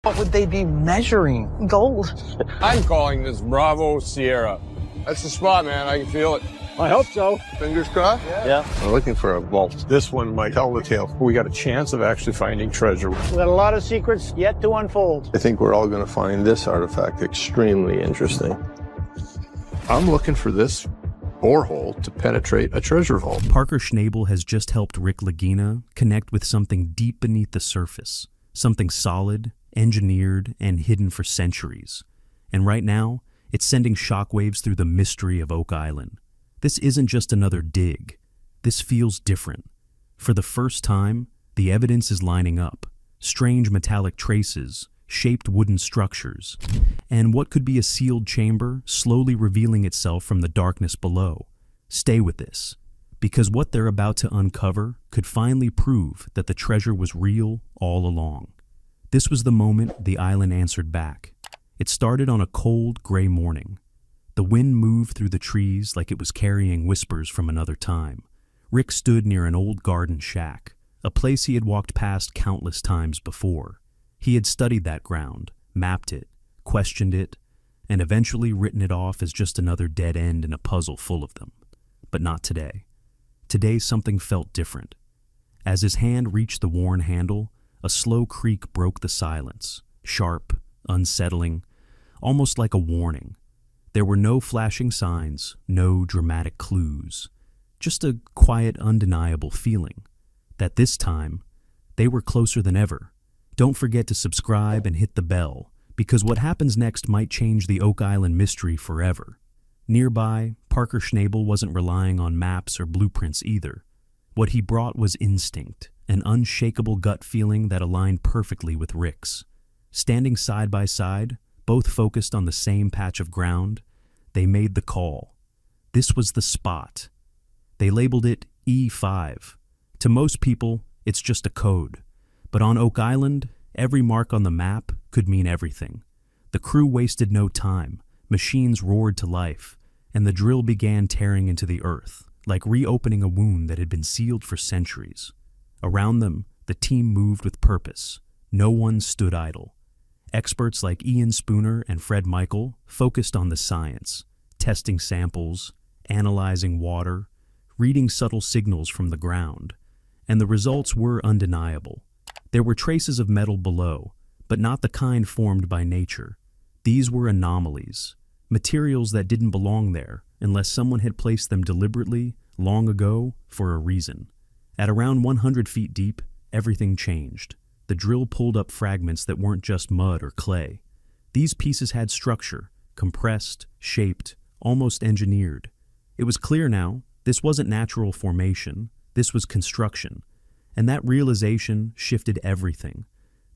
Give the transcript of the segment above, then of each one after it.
What would they be measuring? Gold. I'm calling this Bravo Sierra. That's the spot, man. I can feel it. I hope so. Fingers crossed? Yeah. I'm looking for a vault. This one might tell the tale. We got a chance of actually finding treasure. We got a lot of secrets yet to unfold. I think we're all going to find this artifact extremely interesting. I'm looking for this borehole to penetrate a treasure vault. Parker Schnabel has just helped Rick Lagina connect with something deep beneath the surface, something solid, engineered, and hidden for centuries. And right now, it's sending shockwaves through the mystery of Oak Island. This isn't just another dig. This feels different. For the first time, the evidence is lining up. Strange metallic traces, shaped wooden structures, and what could be a sealed chamber slowly revealing itself from the darkness below. Stay with this, because what they're about to uncover could finally prove that the treasure was real all along. This was the moment the island answered back. It started on a cold, gray morning. The wind moved through the trees like it was carrying whispers from another time. Rick stood near an old garden shack, a place he had walked past countless times before. He had studied that ground, mapped it, questioned it, and eventually written it off as just another dead end in a puzzle full of them. But not today. Today something felt different. As his hand reached the worn handle, a slow creak broke the silence, sharp, unsettling, almost like a warning. There were no flashing signs, no dramatic clues, just a quiet, undeniable feeling that this time they were closer than ever. Don't forget to subscribe and hit the bell, because what happens next might change the Oak Island mystery forever. Nearby, Parker Schnabel wasn't relying on maps or blueprints either. What he brought was instinct, an unshakable gut feeling that aligned perfectly with Rick's. Standing side by side, both focused on the same patch of ground, they made the call. This was the spot. They labeled it E5. To most people, it's just a code. But on Oak Island, every mark on the map could mean everything. The crew wasted no time. Machines roared to life, and the drill began tearing into the earth, like reopening a wound that had been sealed for centuries. Around them, the team moved with purpose. No one stood idle. Experts like Ian Spooner and Fred Michael focused on the science, testing samples, analyzing water, reading subtle signals from the ground, and the results were undeniable. There were traces of metal below, but not the kind formed by nature. These were anomalies, materials that didn't belong there unless someone had placed them deliberately, long ago, for a reason. At around 100 feet deep, everything changed. The drill pulled up fragments that weren't just mud or clay. These pieces had structure, compressed, shaped, almost engineered. It was clear now, this wasn't natural formation, this was construction. And that realization shifted everything.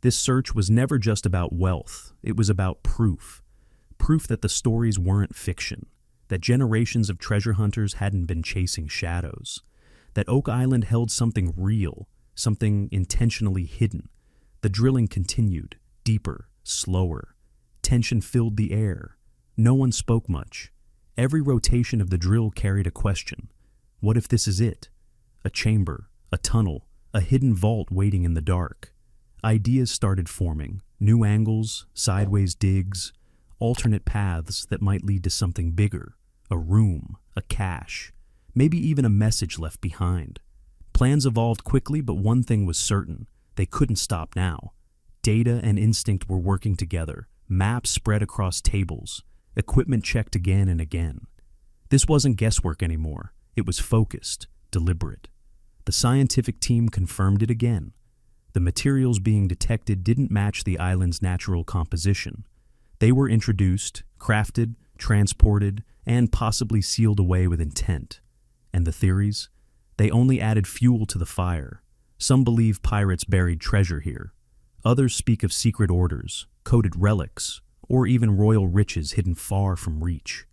This search was never just about wealth, it was about proof. Proof that the stories weren't fiction, that generations of treasure hunters hadn't been chasing shadows, that Oak Island held something real, something intentionally hidden. The drilling continued, deeper, slower. Tension filled the air. No one spoke much. Every rotation of the drill carried a question. What if this is it? A chamber, a tunnel, a hidden vault waiting in the dark. Ideas started forming, new angles, sideways digs, alternate paths that might lead to something bigger, a room, a cache, maybe even a message left behind. Plans evolved quickly, but one thing was certain. They couldn't stop now. Data and instinct were working together, maps spread across tables, equipment checked again and again. This wasn't guesswork anymore. It was focused, deliberate. The scientific team confirmed it again. The materials being detected didn't match the island's natural composition. They were introduced, crafted, transported, and possibly sealed away with intent. And the theories? They only added fuel to the fire. Some believe pirates buried treasure here. Others speak of secret orders, coded relics, or even royal riches hidden far from reach.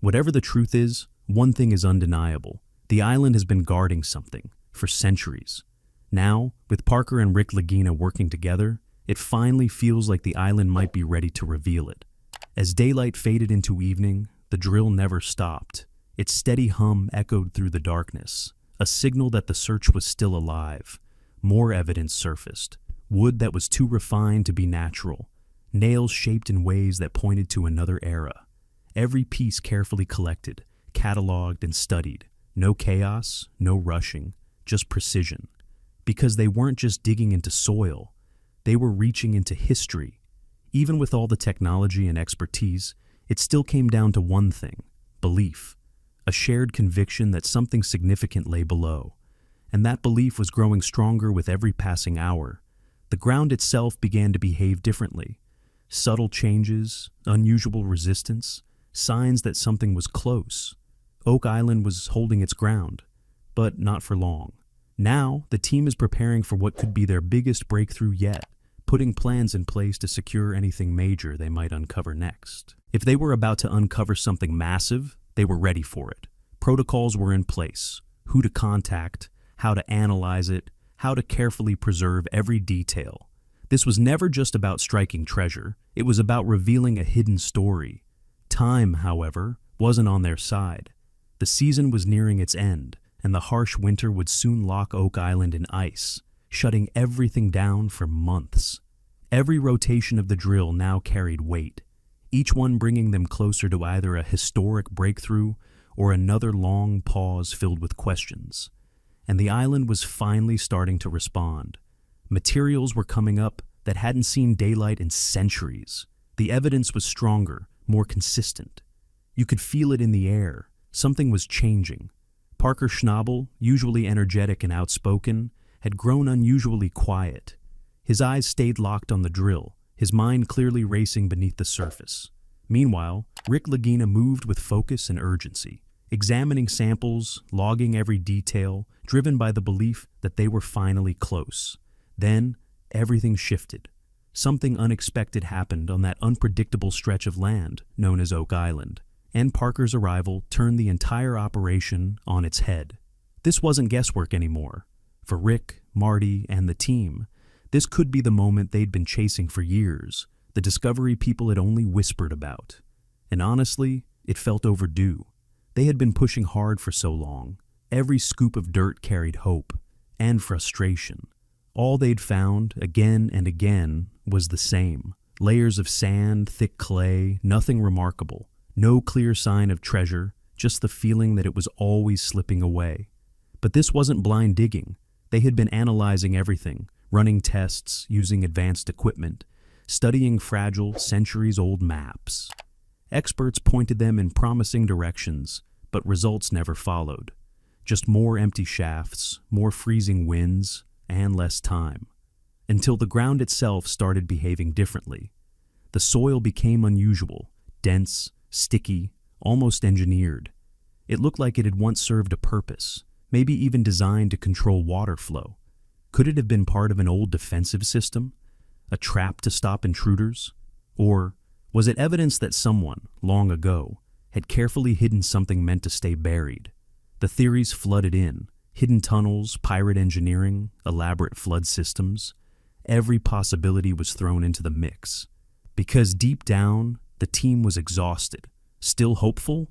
Whatever the truth is, one thing is undeniable. The island has been guarding something for centuries. Now, with Parker and Rick Lagina working together, it finally feels like the island might be ready to reveal it. As daylight faded into evening, the drill never stopped. Its steady hum echoed through the darkness, a signal that the search was still alive. More evidence surfaced, wood that was too refined to be natural, nails shaped in ways that pointed to another era. Every piece carefully collected, cataloged, and studied. No chaos, no rushing, just precision. Because they weren't just digging into soil, they were reaching into history. Even with all the technology and expertise, it still came down to one thing: belief. A shared conviction that something significant lay below. And that belief was growing stronger with every passing hour. The ground itself began to behave differently. Subtle changes, unusual resistance, signs that something was close. Oak Island was holding its ground, but not for long. Now, the team is preparing for what could be their biggest breakthrough yet, putting plans in place to secure anything major they might uncover next. If they were about to uncover something massive, they were ready for it. Protocols were in place: who to contact, how to analyze it, how to carefully preserve every detail. This was never just about striking treasure, it was about revealing a hidden story. Time, however, wasn't on their side. The season was nearing its end, and the harsh winter would soon lock Oak Island in ice, shutting everything down for months. Every rotation of the drill now carried weight, each one bringing them closer to either a historic breakthrough or another long pause filled with questions. And the island was finally starting to respond. Materials were coming up that hadn't seen daylight in centuries. The evidence was stronger, more consistent. You could feel it in the air. Something was changing. Parker Schnabel, usually energetic and outspoken, had grown unusually quiet. His eyes stayed locked on the drill, his mind clearly racing beneath the surface. Meanwhile, Rick Lagina moved with focus and urgency, examining samples, logging every detail, driven by the belief that they were finally close. Then, everything shifted. Something unexpected happened on that unpredictable stretch of land known as Oak Island, and Parker's arrival turned the entire operation on its head. This wasn't guesswork anymore. For Rick, Marty, and the team, this could be the moment they'd been chasing for years, the discovery people had only whispered about. And honestly, it felt overdue. They had been pushing hard for so long. Every scoop of dirt carried hope and frustration. All they'd found, again and again, was the same. Layers of sand, thick clay, nothing remarkable. No clear sign of treasure, just the feeling that it was always slipping away. But this wasn't blind digging. They had been analyzing everything, running tests, using advanced equipment, studying fragile, centuries-old maps. Experts pointed them in promising directions, but results never followed. Just more empty shafts, more freezing winds, and less time. Until the ground itself started behaving differently. The soil became unusual, dense, sticky, almost engineered. It looked like it had once served a purpose, maybe even designed to control water flow. Could it have been part of an old defensive system? A trap to stop intruders? Or was it evidence that someone, long ago, had carefully hidden something meant to stay buried? The theories flooded in: hidden tunnels, pirate engineering, elaborate flood systems. Every possibility was thrown into the mix. Because deep down, the team was exhausted, still hopeful,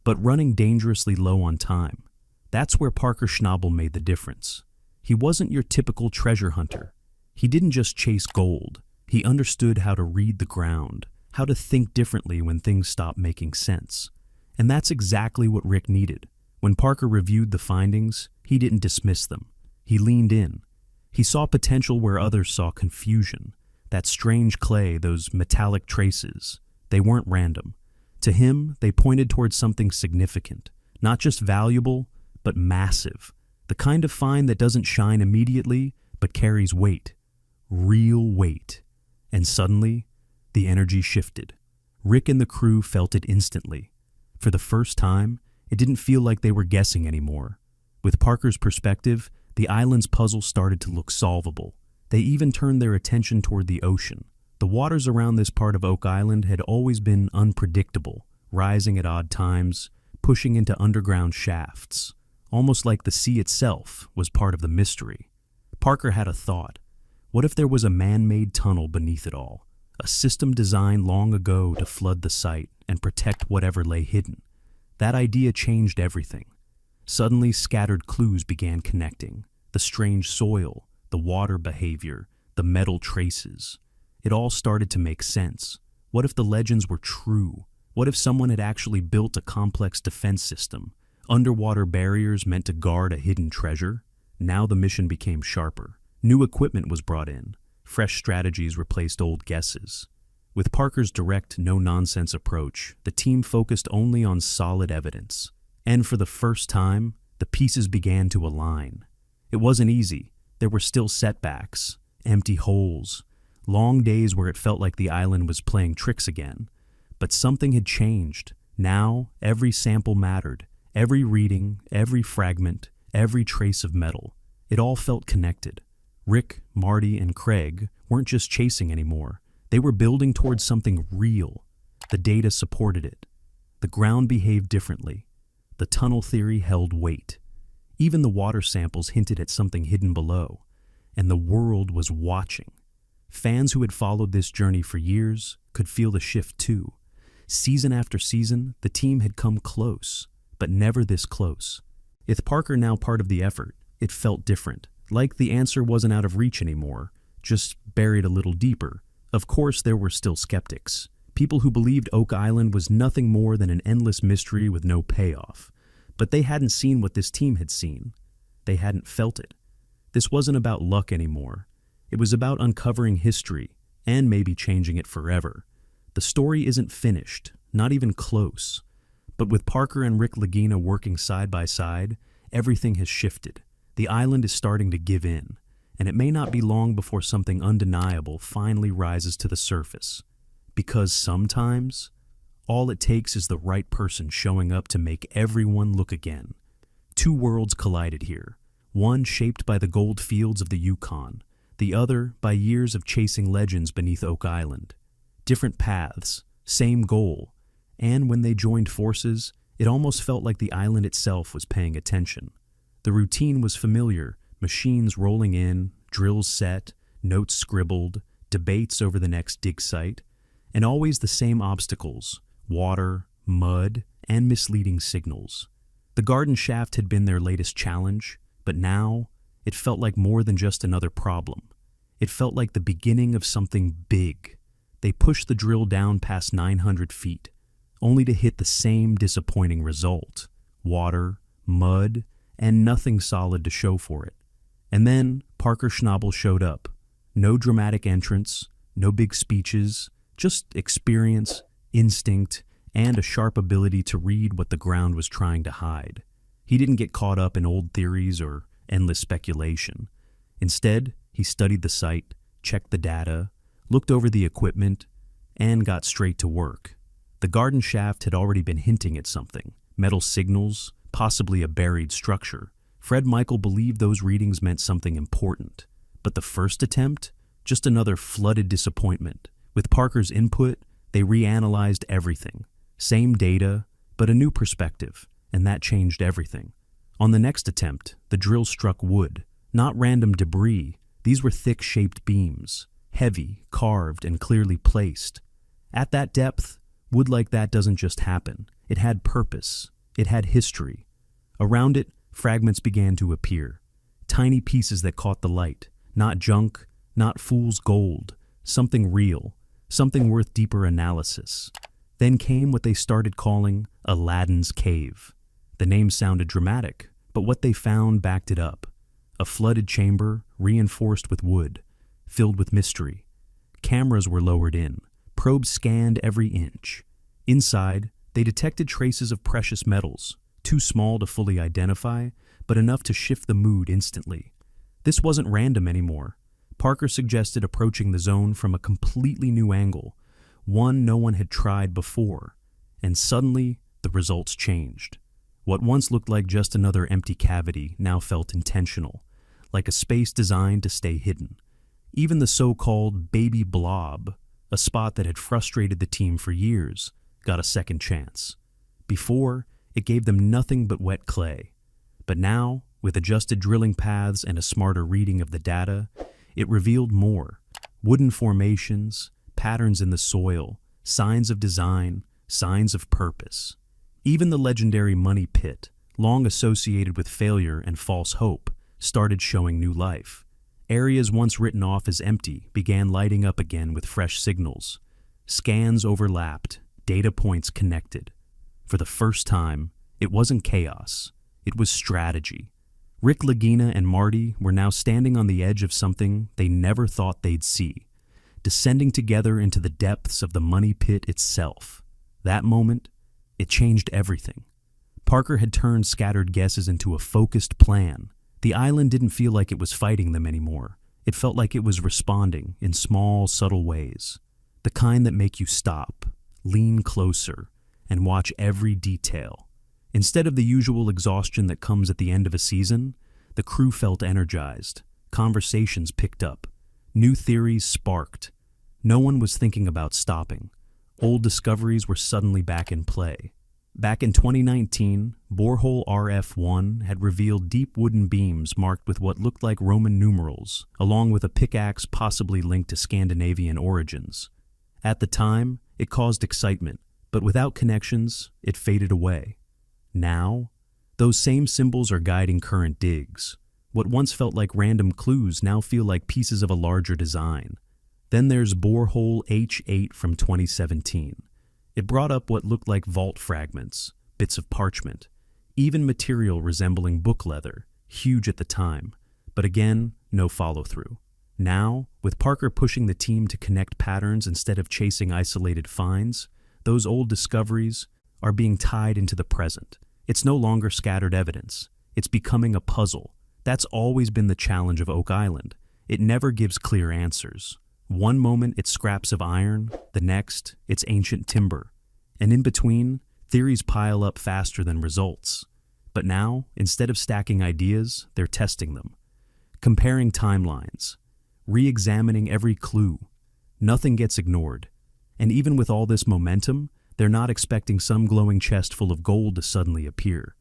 but running dangerously low on time. That's where Parker Schnabel made the difference. He wasn't your typical treasure hunter. He didn't just chase gold. He understood how to read the ground, how to think differently when things stopped making sense. And that's exactly what Rick needed. When Parker reviewed the findings, he didn't dismiss them. He leaned in. He saw potential where others saw confusion. That strange clay, those metallic traces, they weren't random. To him, they pointed towards something significant, not just valuable, but massive. The kind of find that doesn't shine immediately, but carries weight. Real weight. And suddenly, the energy shifted. Rick and the crew felt it instantly. For the first time, it didn't feel like they were guessing anymore. With Parker's perspective, the island's puzzle started to look solvable. They even turned their attention toward the ocean. The waters around this part of Oak Island had always been unpredictable, rising at odd times, pushing into underground shafts. Almost like the sea itself was part of the mystery. Parker had a thought. What if there was a man-made tunnel beneath it all? A system designed long ago to flood the site and protect whatever lay hidden. That idea changed everything. Suddenly, scattered clues began connecting. The strange soil, the water behavior, the metal traces. it all started to make sense. What if the legends were true? What if someone had actually built a complex defense system? Underwater barriers meant to guard a hidden treasure? Now the mission became sharper. New equipment was brought in. Fresh strategies replaced old guesses. With Parker's direct, no-nonsense approach, the team focused only on solid evidence. And for the first time, the pieces began to align. It wasn't easy. There were still setbacks, empty holes, long days where it felt like the island was playing tricks again. But something had changed. Now, every sample mattered. Every reading, every fragment, every trace of metal. It all felt connected. Rick, Marty, and Craig weren't just chasing anymore. They were building towards something real. The data supported it. The ground behaved differently. The tunnel theory held weight. Even the water samples hinted at something hidden below. And the world was watching. Fans who had followed this journey for years could feel the shift too. Season after season, the team had come close, but never this close. With Parker now part of the effort, it felt different. Like the answer wasn't out of reach anymore, just buried a little deeper. Of course, there were still skeptics. People who believed Oak Island was nothing more than an endless mystery with no payoff. But they hadn't seen what this team had seen. They hadn't felt it. This wasn't about luck anymore. It was about uncovering history, and maybe changing it forever. The story isn't finished, not even close. But with Parker and Rick Lagina working side by side, everything has shifted. The island is starting to give in, and it may not be long before something undeniable finally rises to the surface. Because sometimes, all it takes is the right person showing up to make everyone look again. Two worlds collided here, one shaped by the gold fields of the Yukon, the other by years of chasing legends beneath Oak Island. Different paths, same goal, and when they joined forces, it almost felt like the island itself was paying attention. The routine was familiar, machines rolling in, drills set, notes scribbled, debates over the next dig site, and always the same obstacles: water, mud, and misleading signals. The garden shaft had been their latest challenge, but now it felt like more than just another problem. It felt like the beginning of something big. They pushed the drill down past 900 feet, only to hit the same disappointing result: water, mud, and nothing solid to show for it. And then Parker Schnabel showed up. No dramatic entrance, no big speeches, just experience, instinct, and a sharp ability to read what the ground was trying to hide. He didn't get caught up in old theories or endless speculation. Instead, he studied the site, checked the data, looked over the equipment, and got straight to work. The garden shaft had already been hinting at something: metal signals, possibly a buried structure. Fred Michael believed those readings meant something important. But the first attempt? Just another flooded disappointment. With Parker's input, they reanalyzed everything. Same data, but a new perspective, and that changed everything. On the next attempt, the drill struck wood. Not random debris. These were thick-shaped beams, heavy, carved, and clearly placed. At that depth, wood like that doesn't just happen. It had purpose. It had history. Around it, fragments began to appear. Tiny pieces that caught the light. Not junk, not fool's gold. Something real. Something worth deeper analysis. Then came what they started calling Aladdin's Cave. The name sounded dramatic, but what they found backed it up. A flooded chamber, reinforced with wood, filled with mystery. Cameras were lowered in. Probes scanned every inch. Inside, they detected traces of precious metals, too small to fully identify, but enough to shift the mood instantly. This wasn't random anymore. Parker suggested approaching the zone from a completely new angle, one no one had tried before, and suddenly the results changed. What once looked like just another empty cavity now felt intentional, like a space designed to stay hidden. Even the so-called baby blob, a spot that had frustrated the team for years, got a second chance. Before, it gave them nothing but wet clay. But now, with adjusted drilling paths and a smarter reading of the data, it revealed more: wooden formations, patterns in the soil, signs of design, signs of purpose. Even the legendary money pit, long associated with failure and false hope, started showing new life. Areas once written off as empty began lighting up again with fresh signals. Scans overlapped, data points connected. For the first time, it wasn't chaos. It was strategy. Rick Lagina and Marty were now standing on the edge of something they never thought they'd see, descending together into the depths of the money pit itself. That moment, it changed everything. Parker had turned scattered guesses into a focused plan. The island didn't feel like it was fighting them anymore. It felt like it was responding in small, subtle ways. The kind that make you stop, lean closer, and watch every detail. Instead of the usual exhaustion that comes at the end of a season, the crew felt energized. Conversations picked up. New theories sparked. No one was thinking about stopping. Old discoveries were suddenly back in play. Back in 2019, borehole RF1 had revealed deep wooden beams marked with what looked like Roman numerals, along with a pickaxe possibly linked to Scandinavian origins. At the time, it caused excitement, but without connections, it faded away. Now, those same symbols are guiding current digs. What once felt like random clues now feel like pieces of a larger design. Then there's borehole H8 from 2017. It brought up what looked like vault fragments, bits of parchment, even material resembling book leather, huge at the time, but again, no follow-through. Now, with Parker pushing the team to connect patterns instead of chasing isolated finds, those old discoveries are being tied into the present. It's no longer scattered evidence. It's becoming a puzzle. That's always been the challenge of Oak Island. It never gives clear answers. One moment it's scraps of iron, the next it's ancient timber. And in between, theories pile up faster than results. But now, instead of stacking ideas, they're testing them. Comparing timelines. Re-examining every clue. Nothing gets ignored. And even with all this momentum, they're not expecting some glowing chest full of gold to suddenly appear.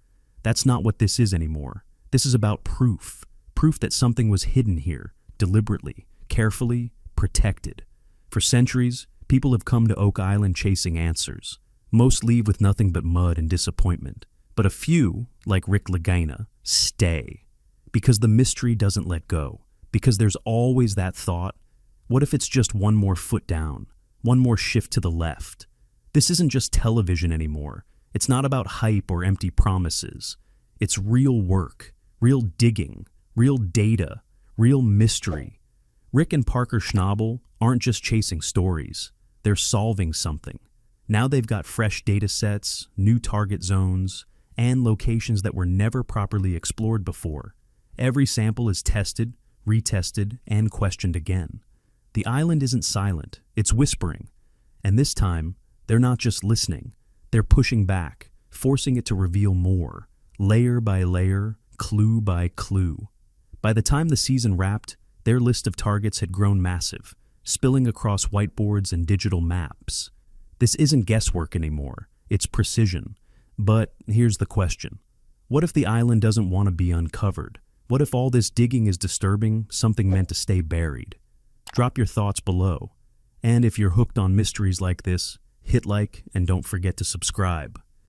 That's not what this is anymore. This is about proof. Proof that something was hidden here, deliberately, carefully, protected. For centuries, people have come to Oak Island chasing answers. Most leave with nothing but mud and disappointment. But a few, like Rick Lagina, stay. Because the mystery doesn't let go. Because there's always that thought, what if it's just one more foot down? One more shift to the left? This isn't just television anymore. It's not about hype or empty promises. It's real work, real digging, real data, real mystery. Rick and Parker Schnabel aren't just chasing stories. They're solving something. Now they've got fresh data sets, new target zones, and locations that were never properly explored before. Every sample is tested, retested, and questioned again. The island isn't silent, it's whispering. And this time, they're not just listening, they're pushing back, forcing it to reveal more, layer by layer, clue by clue. By the time the season wrapped, their list of targets had grown massive, spilling across whiteboards and digital maps. This isn't guesswork anymore, it's precision. But here's the question. What if the island doesn't want to be uncovered? What if all this digging is disturbing something meant to stay buried? Drop your thoughts below. And if you're hooked on mysteries like this, hit like and don't forget to subscribe.